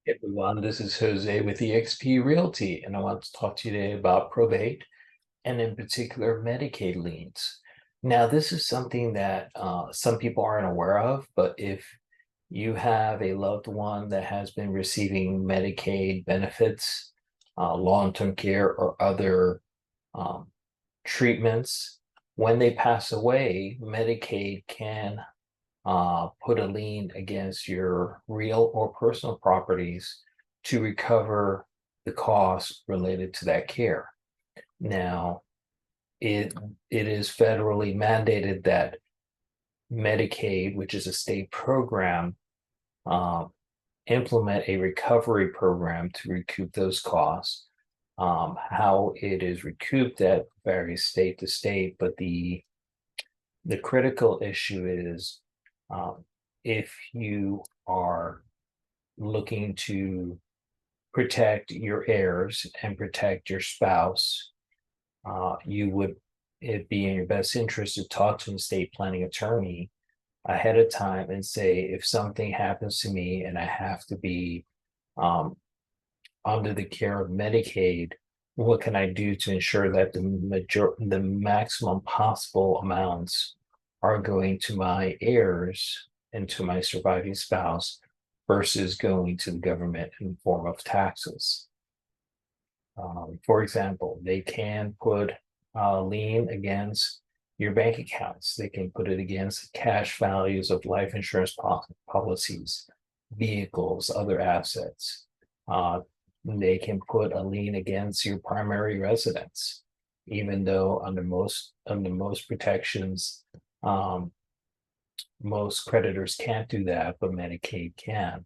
Hey everyone, this is Jose with eXp Realty, and I want to talk to you today about probate and in particular Medicaid liens. Now, this is something that some people aren't aware of, but if you have a loved one that has been receiving Medicaid benefits, long-term care, or other um, treatments, when they pass away, Medicaid can put a lien against your real or personal properties to recover the costs related to that care. Now, it it is federally mandated that Medicaid, which is a state program, uh, implement a recovery program to recoup those costs. How it is recouped that varies state to state, but the critical issue is if you are looking to protect your heirs and protect your spouse, you would it be in your best interest to talk to an estate planning attorney ahead of time and say, if something happens to me and I have to be um, under the care of Medicaid, what can I do to ensure that the maximum possible amounts are going to my heirs and to my surviving spouse versus going to the government in the form of taxes. For example, they can put a lien against your bank accounts. They can put it against cash values of life insurance policies, vehicles, other assets. They can put a lien against your primary residence, even though under most protections, most creditors can't do that, but Medicaid can.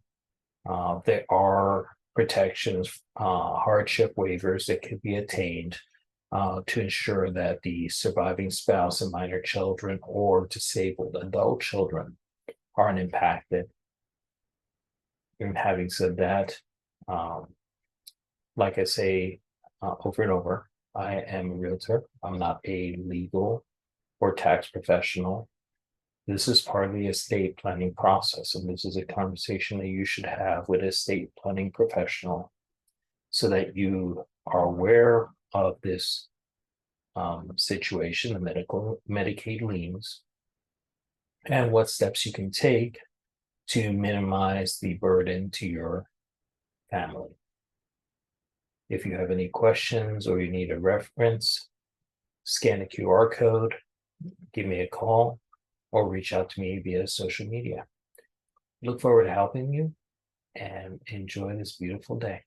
There are protections, hardship waivers that could be attained to ensure that the surviving spouse and minor children or disabled adult children aren't impacted. And having said that, um, like I say over and over, I am a realtor. I'm not a legal or tax professional. This is part of the estate planning process, and this is a conversation that you should have with an estate planning professional so that you are aware of this situation, the Medicaid liens, and what steps you can take to minimize the burden to your family. If you have any questions or you need a reference, scan a QR code, give me a call, or reach out to me via social media. Look forward to helping you and enjoy this beautiful day.